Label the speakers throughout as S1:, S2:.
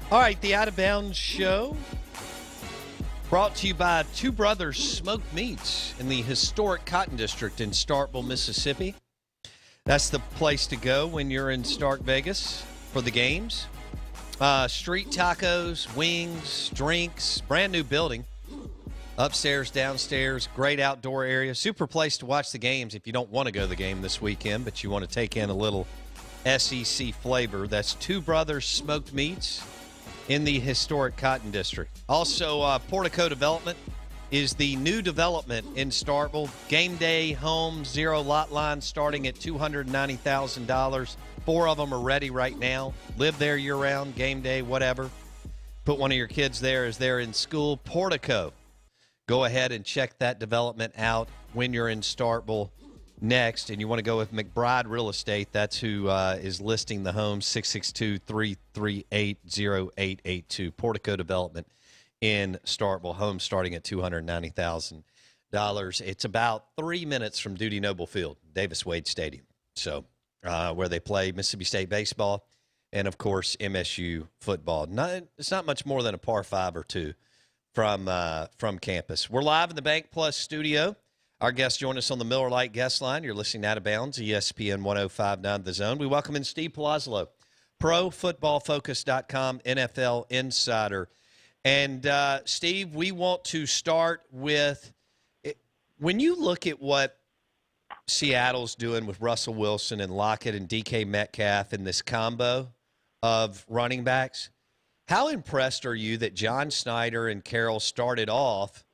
S1: All right, the Out of Bounds Show brought to you by Two Brothers Smoked Meats in the historic Cotton District in Starkville, Mississippi. That's the place to go when you're in Stark Vegas for the games. Street tacos, wings, drinks, brand new building. Upstairs, downstairs, great outdoor area. Super place to watch the games if you don't want to go to the game this weekend, but you want to take in a little SEC flavor. That's Two Brothers Smoked Meats in the historic Cotton District. Also, Portico Development is the new development in Starkville. Game day home, zero lot line starting at $290,000. 4 of them are ready right now. Live there year-round, game day, whatever. Put one of your kids there as they're in school. Portico. Go ahead and check that development out when you're in Starkville next. And you want to go with McBride Real Estate. That's who is listing the home, 662-338-0882. Portico Development in Starkville. Home starting at $290,000. It's about 3 minutes from Dudy Noble Field, Davis Wade Stadium. So where they play Mississippi State baseball and, of course, MSU football. It's not much more than a par 5 or 2 from campus. We're live in the Bank Plus studio. Our guests join us on the Miller Lite guest line. You're listening Out of Bounds, ESPN 105.9 The Zone. We welcome in Steve Palazzolo, ProFootballFocus.com NFL insider. And, Steve, we want to start with when you look at what Seattle's doing with Russell Wilson and Lockett and DK Metcalf in this combo of running backs, how impressed are you that John Snyder and Carroll started off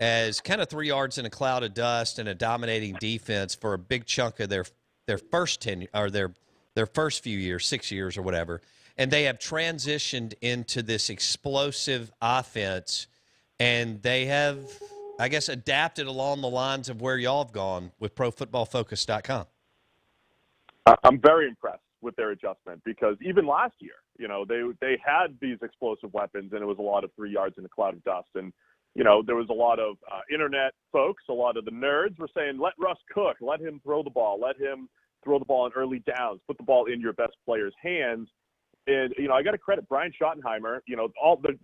S1: as kind of 3 yards in a cloud of dust and a dominating defense for a big chunk of their first 10 or their first few years, 6 years or whatever, and they have transitioned into this explosive offense, and they have, I guess, adapted along the lines of where y'all have gone with ProFootballFocus.com.
S2: I'm very impressed with their adjustment because even last year, they had these explosive weapons, and it was a lot of 3 yards in a cloud of dust. And, there was a lot of internet folks, a lot of the nerds were saying, let Russ cook, let him throw the ball, let him throw the ball in early downs, put the ball in your best player's hands. And, I got to credit Brian Schottenheimer. All the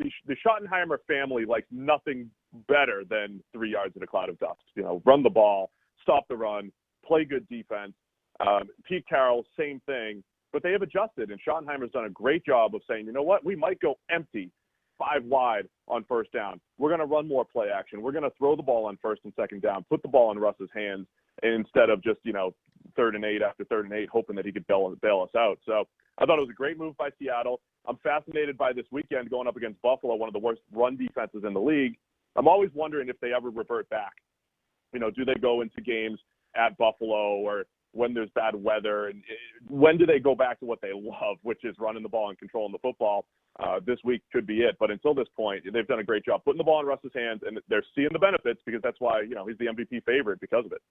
S2: Schottenheimer family likes nothing better than 3 yards in a cloud of dust. Run the ball, stop the run, play good defense. Pete Carroll, same thing. But they have adjusted, and Schottenheimer's done a great job of saying, you know what, we might go empty 5 wide on first down. We're going to run more play action. We're going to throw the ball on first and second down, put the ball in Russ's hands instead of just, 3rd and 8 after 3rd and 8, hoping that he could bail us out. So I thought it was a great move by Seattle. I'm fascinated by this weekend going up against Buffalo, one of the worst run defenses in the league. I'm always wondering if they ever revert back. Do they go into games at Buffalo or when there's bad weather, and when do they go back to what they love, which is running the ball and controlling the football? This week could be it. But until this point, they've done a great job putting the ball in Russ's hands, and they're seeing the benefits because that's why, he's the MVP favorite because of it.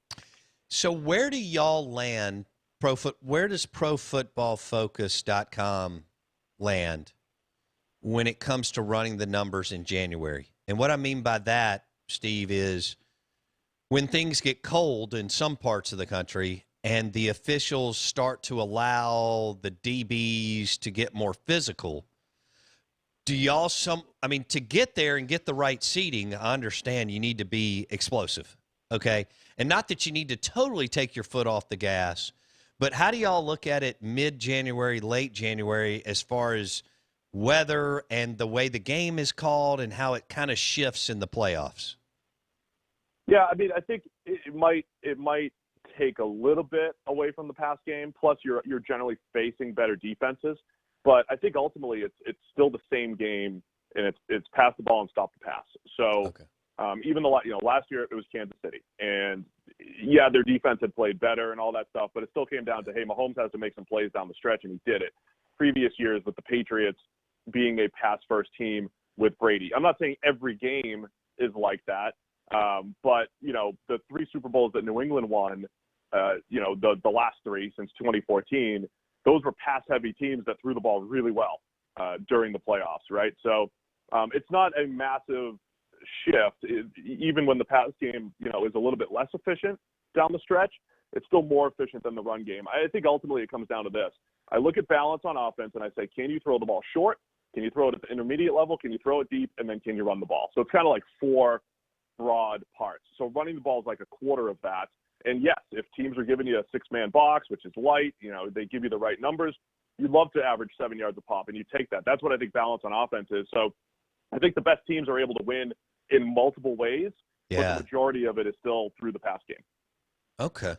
S1: So where do y'all land? Where does ProFootballFocus.com land when it comes to running the numbers in January? And what I mean by that, Steve, is when things get cold in some parts of the country and the officials start to allow the DBs to get more physical, do y'all to get there and get the right seating, I understand you need to be explosive, okay? And not that you need to totally take your foot off the gas, but how do y'all look at it mid-January, late January, as far as weather and the way the game is called and how it kind of shifts in the playoffs?
S2: Yeah, I think it might take a little bit away from the pass game. Plus, you're generally facing better defenses. But I think ultimately it's still the same game, and it's pass the ball and stop the pass. So
S1: okay.
S2: Even though last year it was Kansas City, and yeah, their defense had played better and all that stuff, but it still came down to, hey, Mahomes has to make some plays down the stretch, and he did it. Previous years with the Patriots being a pass-first team with Brady, I'm not saying every game is like that, but the 3 Super Bowls that New England won, the last 3 since 2014. Those were pass-heavy teams that threw the ball really well during the playoffs, right? So it's not a massive shift. Even when the pass game, is a little bit less efficient down the stretch, it's still more efficient than the run game. I think ultimately it comes down to this. I look at balance on offense, and I say, can you throw the ball short, Can you throw it at the intermediate level? Can you throw it deep? And then can you run the ball? So it's kind of like 4 broad parts. So running the ball is like a quarter of that. And yes, if teams are giving you a 6-man box, which is light, they give you the right numbers, you'd love to average 7 yards a pop, and you take that. That's what I think balance on offense is. So I think the best teams are able to win in multiple ways, but the majority of it is still through the pass game.
S1: Okay.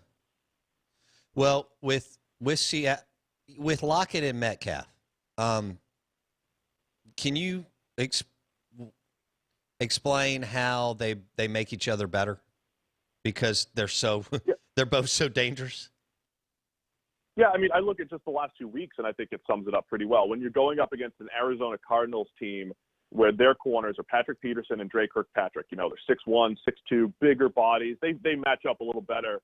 S1: Well, with Lockett and Metcalf, can you explain how they make each other better? Because they're both so dangerous.
S2: Yeah, I mean, I look at just the last 2 weeks, and I think it sums it up pretty well. When you're going up against an Arizona Cardinals team where their corners are Patrick Peterson and Dre Kirkpatrick, they're 6'1", 6'2", bigger bodies. They match up a little better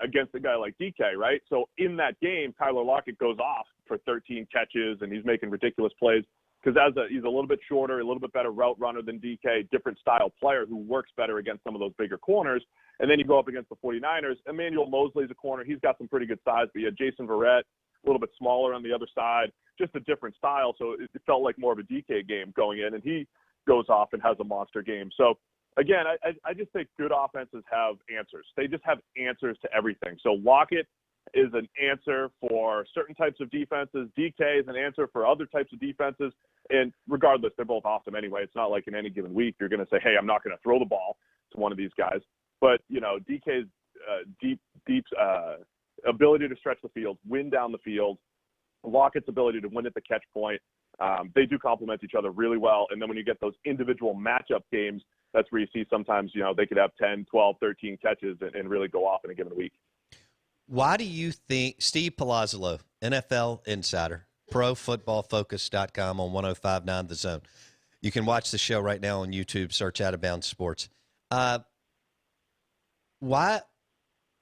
S2: against a guy like DK, right? So in that game, Tyler Lockett goes off for 13 catches, and he's making ridiculous plays because he's a little bit shorter, a little bit better route runner than DK, different style player who works better against some of those bigger corners. And then you go up against the 49ers. Emmanuel Mosley's a corner. He's got some pretty good size, but you had Jason Verrett, a little bit smaller on the other side, just a different style. So it felt like more of a DK game going in, and he goes off and has a monster game. So, again, I just think good offenses have answers. They just have answers to everything. So Lockett is an answer for certain types of defenses. DK is an answer for other types of defenses. And regardless, they're both awesome anyway. It's not like in any given week you're going to say, hey, I'm not going to throw the ball to one of these guys. But, DK's deep ability to stretch the field, win down the field, Lockett's ability to win at the catch point, they do complement each other really well. And then when you get those individual matchup games, that's where you see sometimes, they could have 10, 12, 13 catches and really go off in a given week.
S1: Why do you think Steve Palazzolo, NFL insider, ProFootballFocus.com on 105.9 The Zone. You can watch the show right now on YouTube. Search Out of Bounds Sports. Why?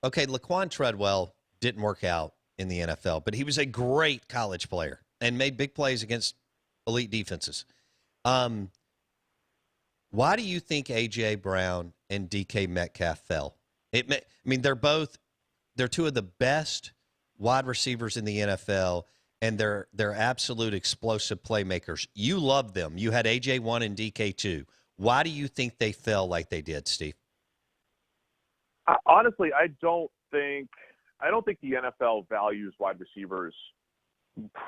S1: Okay, Laquan Treadwell didn't work out in the NFL, but he was a great college player and made big plays against elite defenses. Why do you think A.J. Brown and DK Metcalf fell? They're two of the best wide receivers in the NFL, and they're absolute explosive playmakers. You love them. You had A.J. 1 and DK 2. Why do you think they fell like they did, Steve?
S2: Honestly, I don't think the NFL values wide receivers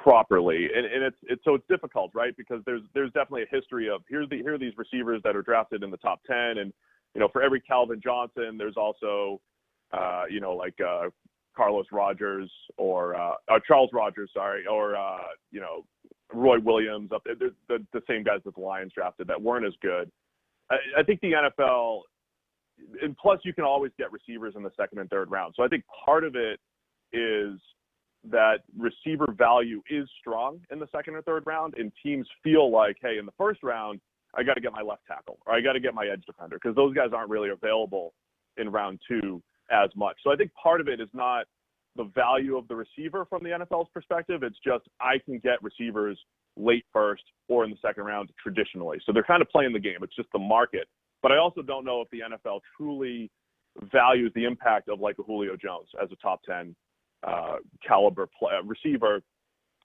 S2: properly, and it's difficult, right? Because there's definitely a history of here are these receivers that are drafted in the top 10, and for every Calvin Johnson, there's also Carlos Rogers or Charles Rogers, or Roy Williams up there. The same guys that the Lions drafted that weren't as good. I think the NFL, and plus you can always get receivers in the second and third round. So I think part of it is that receiver value is strong in the second or third round, and teams feel like, hey, in the first round, I got to get my left tackle or I got to get my edge defender because those guys aren't really available in round 2 as much. So I think part of it is not the value of the receiver from the NFL's perspective. It's just I can get receivers late first or in the second round traditionally. So they're kind of playing the game. It's just the market. But I also don't know if the NFL truly values the impact of like a Julio Jones as a top 10 caliber receiver,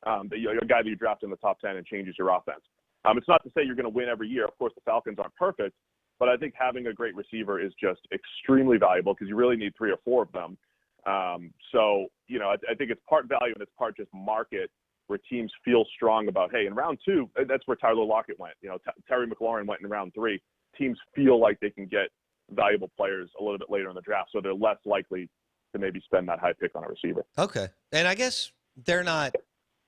S2: a guy that you draft in the top 10 and changes your offense. It's not to say you're going to win every year. Of course, the Falcons aren't perfect, but I think having a great receiver is just extremely valuable because you really need 3 or 4 of them. I think it's part value and it's part just market where teams feel strong about, hey, in round 2, that's where Tyler Lockett went. Terry McLaurin went in round 3. Teams feel like they can get valuable players a little bit later in the draft, so they're less likely to maybe spend that high pick on a receiver.
S1: Okay. And I guess they're not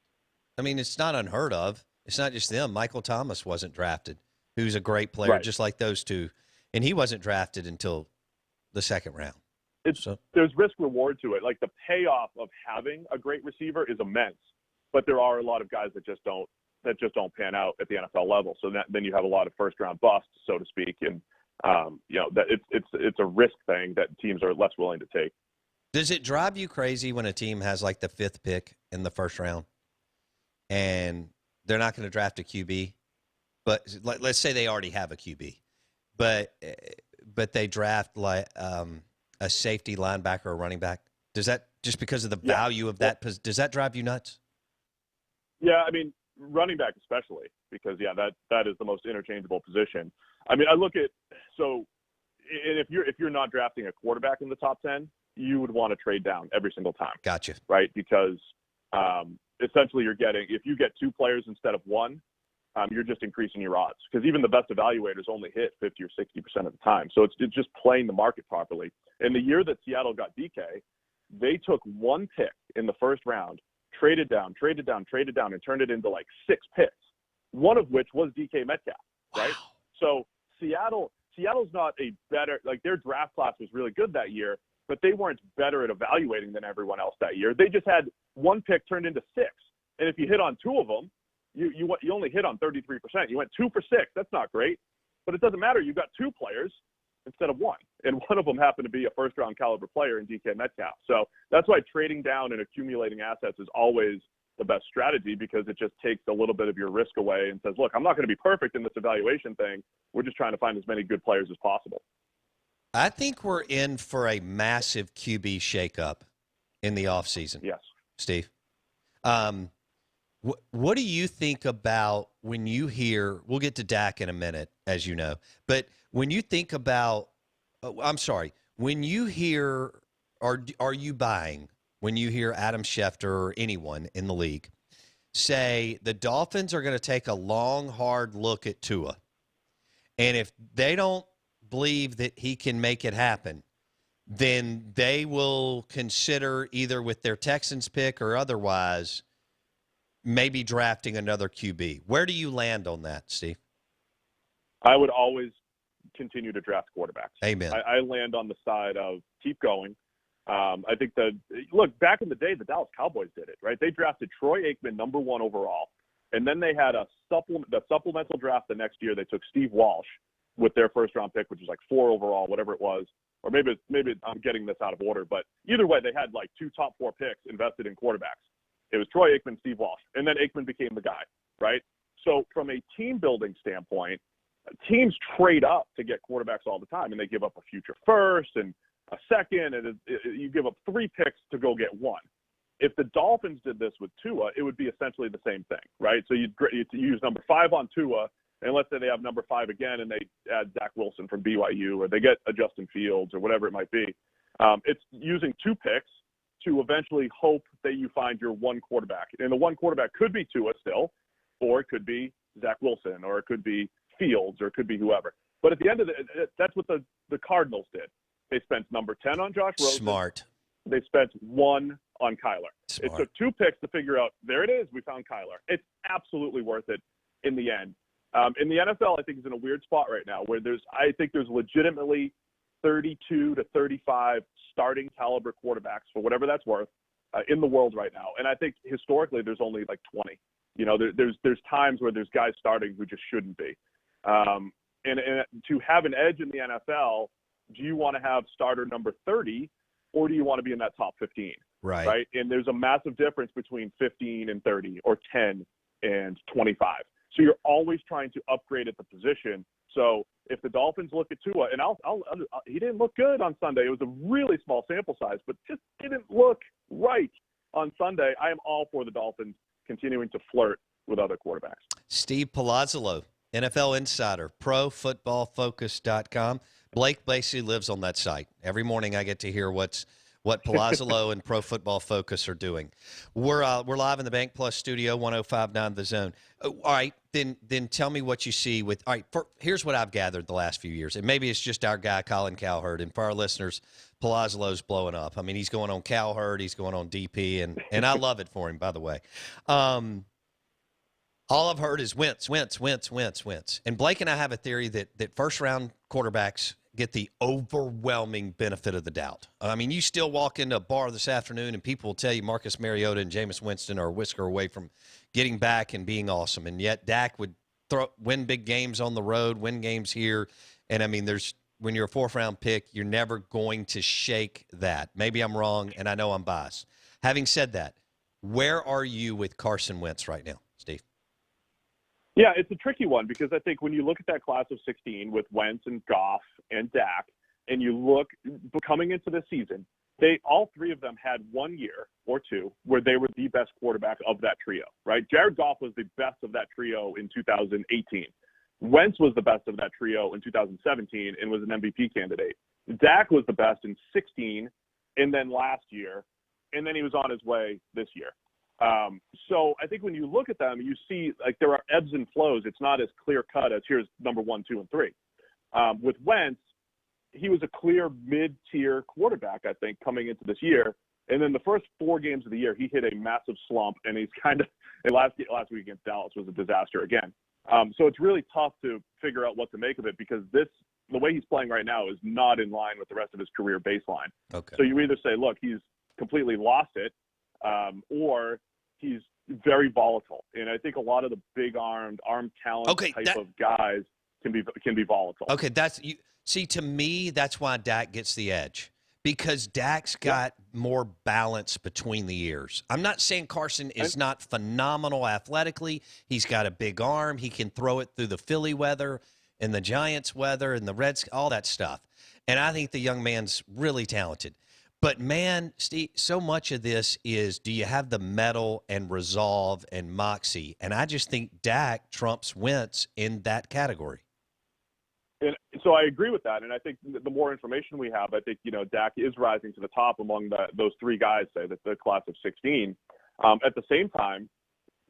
S1: – it's not unheard of. It's not just them. Michael Thomas wasn't drafted, who's a great player, right, just like those two. And he wasn't drafted until the second round.
S2: There's risk-reward to it. Like the payoff of having a great receiver is immense, but there are a lot of guys that just don't pan out at the NFL level. So then you have a lot of first-round busts, so to speak, and that it's a risk thing that teams are less willing to take.
S1: Does it drive you crazy when a team has like the 5th pick in the first round and they're not going to draft a QB, but let's say they already have a QB, but they draft like a safety, linebacker, or running back? Does that, just because of the value of that, does that drive you nuts?
S2: Yeah, running back especially, because that is the most interchangeable position. I mean, I look at and if you're not drafting a quarterback in the top 10, you would want to trade down every single time.
S1: Gotcha.
S2: Right? Because essentially if you get 2 players instead of 1, you're just increasing your odds, because even the best evaluators only hit 50 or 60% of the time. So it's just playing the market properly. In the year that Seattle got DK, they took 1 pick in the first round, traded down, and turned it into like 6 picks, one of which was DK Metcalf, right?
S1: Wow.
S2: So Seattle's not a better, like, their draft class was really good that year, but they weren't better at evaluating than everyone else that year. They just had 1 pick turned into 6. And if you hit on 2 of them, you only hit on 33%. You went 2 for 6. That's not great, but it doesn't matter. You got 2 players instead of 1, and one of them happened to be a first-round caliber player in DK Metcalf. So that's why trading down and accumulating assets is always the best strategy, because it just takes a little bit of your risk away and says, look, I'm not going to be perfect in this evaluation thing. We're just trying to find as many good players as possible.
S1: I think we're in for a massive QB shakeup in the offseason.
S2: Yes.
S1: Steve. What do you think about when you hear – we'll get to Dak in a minute, as you know. But when you think about when you hear – are you buying when you hear Adam Schefter or anyone in the league say the Dolphins are going to take a long, hard look at Tua, and if they don't believe that he can make it happen, then they will consider, either with their Texans pick or otherwise, maybe drafting another QB? Where do you land on that, Steve?
S2: I would always continue to draft quarterbacks.
S1: Amen.
S2: I land on the side of keep going. I think look, back in the day, the Dallas Cowboys did it, right? They drafted Troy Aikman number 1 overall, and then they had the supplemental draft the next year. They took Steve Walsh with their first-round pick, which was like 4 overall, whatever it was. Or maybe I'm getting this out of order, but either way, they had like 2 top 4 picks invested in quarterbacks. It was Troy Aikman, Steve Walsh, and then Aikman became the guy, right? So from a team-building standpoint, teams trade up to get quarterbacks all the time, and they give up a future first and a second, and you give up 3 picks to go get 1. If the Dolphins did this with Tua, it would be essentially the same thing, right? So you'd use number 5 on Tua, and let's say they have number 5 again, and they add Zach Wilson from BYU, or they get a Justin Fields, or whatever it might be. It's using 2 picks to eventually hope that you find your 1 quarterback. And the 1 quarterback could be Tua still, or it could be Zach Wilson, or it could be Fields, or it could be whoever. But at the end of that's what the Cardinals did. They spent number 10 on Josh Rosen.
S1: Smart.
S2: They spent 1 on Kyler.
S1: Smart.
S2: It took 2 picks to figure out, there it is, we found Kyler. It's absolutely worth it in the end. In the NFL, I think is in a weird spot right now, where I think there's legitimately 32 to 35 starting caliber quarterbacks, for whatever that's worth, in the world right now. And I think historically there's only like 20. You know, there's times where there's guys starting who just shouldn't be. And to have an edge in the NFL, do you want to have starter number 30, or do you want to be in that top 15? Right. And there's a massive difference between 15 and 30, or 10 and 25. So you're always trying to upgrade at the position. So if the Dolphins look at Tua, and he didn't look good on Sunday. It was a really small sample size, but just didn't look right on Sunday. I am all for the Dolphins continuing to flirt with other quarterbacks.
S1: Steve Palazzolo, NFL Insider, ProFootballFocus.com. Blake basically lives on that site. Every morning I get to hear what Palazzolo and Pro Football Focus are doing. We're live in the Bank Plus studio, 105.9 The Zone. All right, then tell me what you see with – all right, here's what I've gathered the last few years, and maybe it's just our guy Colin Cowherd, and for our listeners, Palazzolo's blowing up. I mean, he's going on Cowherd, he's going on DP, and I love it for him, by the way. All I've heard is Wentz. And Blake and I have a theory that first-round quarterbacks get the overwhelming benefit of the doubt. I mean, you still walk into a bar this afternoon and people will tell you Marcus Mariota and Jameis Winston are a whisker away from getting back and being awesome. And yet Dak would win big games on the road, win games here. And, I mean, when you're a 4th-round pick, you're never going to shake that. Maybe I'm wrong, and I know I'm biased. Having said that, where are you with Carson Wentz right now, Steve?
S2: Yeah, it's a tricky one, because I think when you look at that class of 16 with Wentz and Goff and Dak, and you look coming into the season, all three of them had 1 year or two where they were the best quarterback of that trio, right? Jared Goff was the best of that trio in 2018. Wentz was the best of that trio in 2017 and was an MVP candidate. Dak was the best in 16 and then last year, and then he was on his way this year. So I think when you look at them, you see like there are ebbs and flows. It's not as clear cut as here's number 1, 2, and 3. With Wentz, he was a clear mid-tier quarterback, I think, coming into this year. And then the first 4 games of the year, he hit a massive slump, and he's kind of – last week against Dallas was a disaster again. So it's really tough to figure out what to make of it because the way he's playing right now is not in line with the rest of his career baseline.
S1: Okay.
S2: So you either say, look, he's completely lost it, or he's very volatile. And I think a lot of the big-armed, arm talent type of guys can be volatile.
S1: Okay, see, to me, that's why Dak gets the edge. Because Dak's got more balance between the ears. I'm not saying Carson is not phenomenal athletically. He's got a big arm. He can throw it through the Philly weather and the Giants weather and the Reds, all that stuff. And I think the young man's really talented. But, man, Steve, so much of this is do you have the mettle and resolve and moxie? And I just think Dak trumps Wentz in that category.
S2: And so I agree with that, and I think the more information we have, I think Dak is rising to the top among those 3 guys, say the class of 16. At the same time,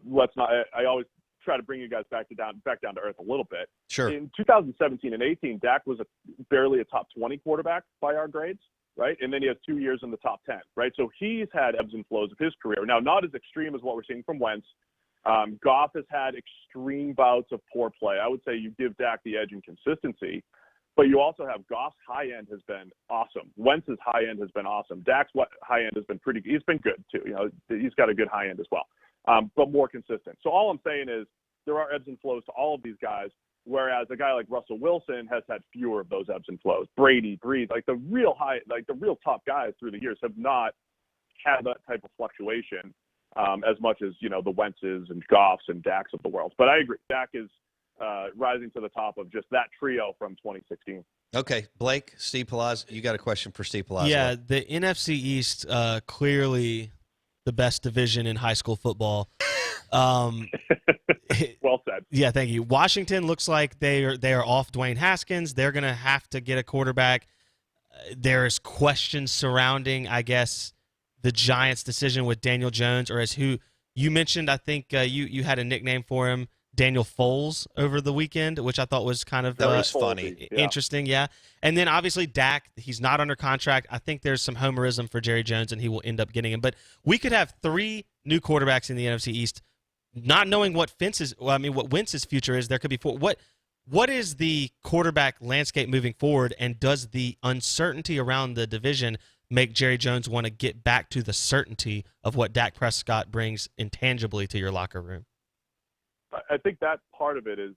S2: let's not. I always try to bring you guys back down to earth a little bit.
S1: Sure.
S2: In 2017 and 18, Dak was barely a top 20 quarterback by our grades, right? And then he has 2 years in the top 10, right? So he's had ebbs and flows of his career. Now, not as extreme as what we're seeing from Wentz. Goff has had extreme bouts of poor play. I would say you give Dak the edge in consistency, but you also have Goff's high end has been awesome. Wentz's high end has been awesome. Dak's high end has been he's been good too. He's got a good high end as well, but more consistent. So all I'm saying is there are ebbs and flows to all of these guys, whereas a guy like Russell Wilson has had fewer of those ebbs and flows. Brady, Brees, like the real top guys through the years have not had that type of fluctuation. As much as, the Wentzes and Goffs and Daks of the world. But I agree. Dak is rising to the top of just that trio from 2016.
S1: Okay. Blake, Steve Palazzolo, you got a question for Steve Palazzolo.
S3: Yeah, the NFC East, clearly the best division in high school football.
S2: Well said.
S3: Yeah, thank you. Washington looks like they are off Dwayne Haskins. They're going to have to get a quarterback. There's questions surrounding, I guess, the Giants' decision with Daniel Jones, or as who you mentioned, I think you had a nickname for him, Daniel Foles, over the weekend, which I thought was kind of
S1: that was funny,
S3: interesting, yeah. And then obviously Dak, he's not under contract. I think there's some homerism for Jerry Jones, and he will end up getting him. But we could have 3 new quarterbacks in the NFC East, not knowing what Wentz's future is. There could be 4. What is the quarterback landscape moving forward, and does the uncertainty around the division make Jerry Jones want to get back to the certainty of what Dak Prescott brings intangibly to your locker room?
S2: I think that part of it is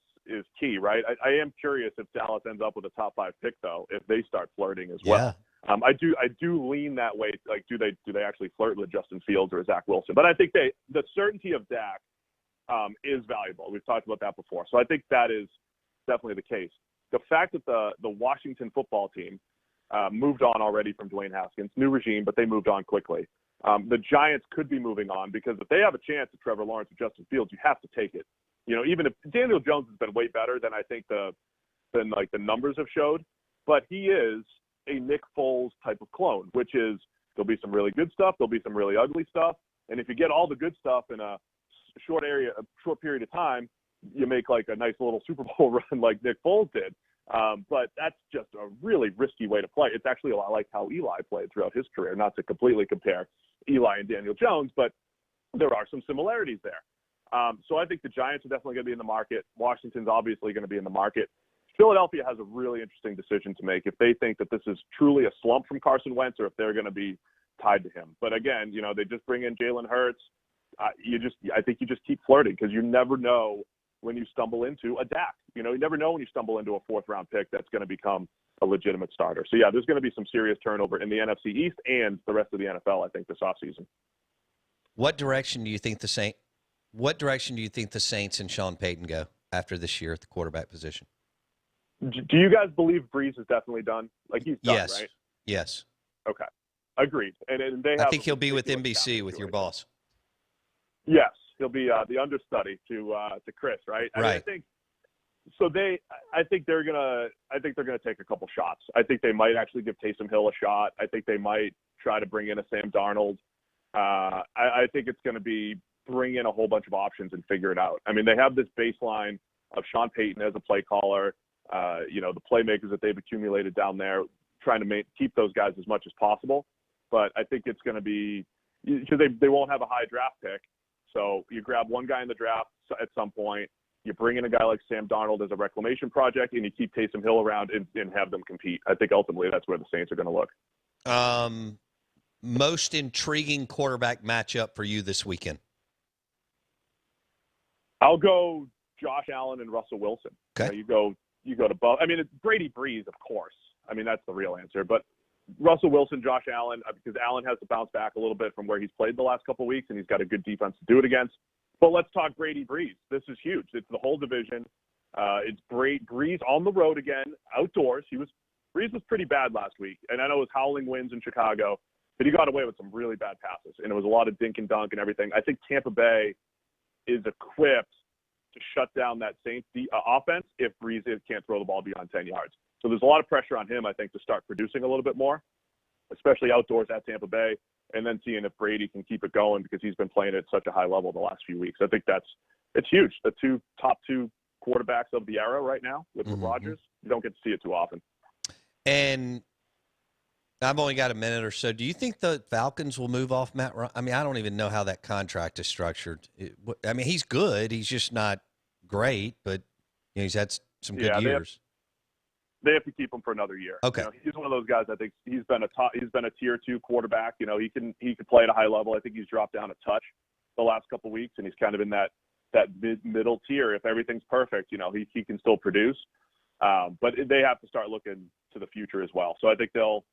S2: key, right? I am curious if Dallas ends up with a top 5 pick, though, if they start flirting as well. I do lean that way. Like, do they actually flirt with Justin Fields or Zach Wilson? But I think the certainty of Dak is valuable. We've talked about that before. So I think that is definitely the case. The fact that the Washington football team moved on already from Dwayne Haskins, new regime, but they moved on quickly. The Giants could be moving on because if they have a chance at Trevor Lawrence or Justin Fields, you have to take it. Even if Daniel Jones has been way better than I think the numbers have showed, but he is a Nick Foles type of clone, which is there'll be some really good stuff, there'll be some really ugly stuff, and if you get all the good stuff in a short period of time, you make like a nice little Super Bowl run like Nick Foles did. But that's just a really risky way to play. It's actually a lot like how Eli played throughout his career, not to completely compare Eli and Daniel Jones, but there are some similarities there. So I think the Giants are definitely going to be in the market. Washington's obviously going to be in the market. Philadelphia has a really interesting decision to make if they think that this is truly a slump from Carson Wentz or if they're going to be tied to him. But again, they just bring in Jalen Hurts. I think you just keep flirting because you never know when you stumble into a Dak. You never know when you stumble into a 4th-round pick that's going to become a legitimate starter. So, yeah, there's going to be some serious turnover in the NFC East and the rest of the NFL, I think, this offseason.
S1: What direction do you think the Saints and Sean Payton go after this year at the quarterback position?
S2: Do you guys believe Brees is definitely done? Like, he's done,
S1: Yes.
S2: right?
S1: Yes.
S2: Okay. Agreed. And they have
S1: I think he'll be with NBC with your boss.
S2: Yes. He'll be the understudy to Chris, right?
S1: Right.
S2: I think so. I think they're gonna take a couple shots. I think they might actually give Taysom Hill a shot. I think they might try to bring in a Sam Darnold. I think it's going to be bring in a whole bunch of options and figure it out. I mean, they have this baseline of Sean Payton as a play caller. The playmakers that they've accumulated down there, trying to keep those guys as much as possible. But I think it's going to be because they won't have a high draft pick. So you grab one guy in the draft at some point, you bring in a guy like Sam Darnold as a reclamation project, and you keep Taysom Hill around and have them compete. I think ultimately that's where the Saints are going to look.
S1: Most intriguing quarterback matchup for you this weekend?
S2: I'll go Josh Allen and Russell Wilson.
S1: Okay.
S2: You go to both. I mean, it's Brady Brees, of course. I mean, that's the real answer. But Russell Wilson, Josh Allen, because Allen has to bounce back a little bit from where he's played the last couple of weeks, and he's got a good defense to do it against. But let's talk Brady Brees. This is huge. It's the whole division. It's Brees on the road again, outdoors. Brees was pretty bad last week, and I know it was howling winds in Chicago, but he got away with some really bad passes, and it was a lot of dink and dunk and everything. I think Tampa Bay is equipped to shut down that Saints offense if Brees can't throw the ball beyond 10 yards. So there's a lot of pressure on him, I think, to start producing a little bit more, especially outdoors at Tampa Bay, and then seeing if Brady can keep it going because he's been playing at such a high level the last few weeks. I think it's huge. The top two quarterbacks of the era right now with Rodgers, you don't get to see it too often. And
S1: I've only got a minute or so. Do you think the Falcons will move off Matt Ryan? I mean, I don't even know how that contract is structured. I mean, he's good. He's just not great, but he's had some good years.
S2: They have to keep him for another year.
S1: Okay.
S2: He's one of those guys. I think he's been a tier 2 quarterback. He can play at a high level. I think he's dropped down a touch the last couple of weeks, and he's kind of in that middle tier. If everything's perfect, he can still produce. But they have to start looking to the future as well. So I think they'll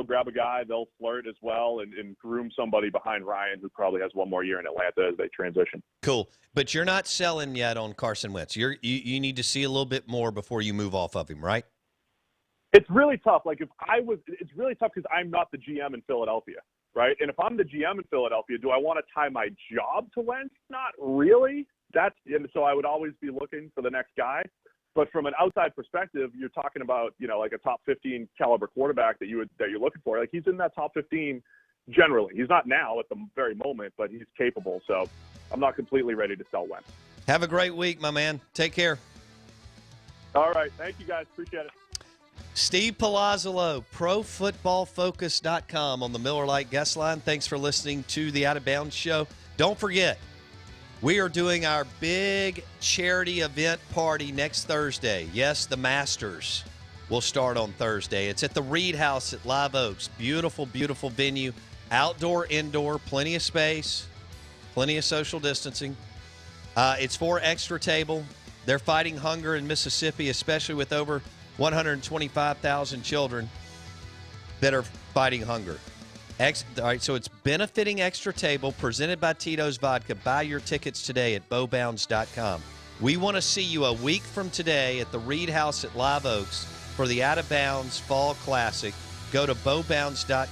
S2: grab a guy, they'll flirt as well, and groom somebody behind Ryan who probably has one more year in Atlanta as they transition.
S1: Cool. But you're not selling yet on Carson Wentz. You need to see a little bit more before you move off of him, right?
S2: It's really tough. It's really tough because I'm not the GM in Philadelphia, right? And if I'm the GM in Philadelphia, do I want to tie my job to Wentz? Not really. And so I would always be looking for the next guy. But from an outside perspective, you're talking about, like a top 15 caliber quarterback that you're looking for. Like, he's in that top 15 generally. He's not now at the very moment, but he's capable. So I'm not completely ready to sell Wentz.
S1: Have a great week, my man. Take care.
S2: All right. Thank you, guys. Appreciate it.
S1: Steve Palazzolo, ProFootballFocus.com on the Miller Lite guest line. Thanks for listening to the Out of Bounds show. Don't forget, we are doing our big charity event party next Thursday. Yes, the Masters will start on Thursday. It's at the Reed House at Live Oaks. Beautiful, beautiful venue. Outdoor, indoor, plenty of space, plenty of social distancing. It's for Extra Table. They're fighting hunger in Mississippi, especially with over 125,000 children that are fighting hunger. All right, so it's benefiting Extra Table, presented by Tito's Vodka. Buy your tickets today at bowbounds.com. We want to see you a week from today at the Reed House at Live Oaks for the Out of Bounds Fall Classic. Go to bowbounds.com.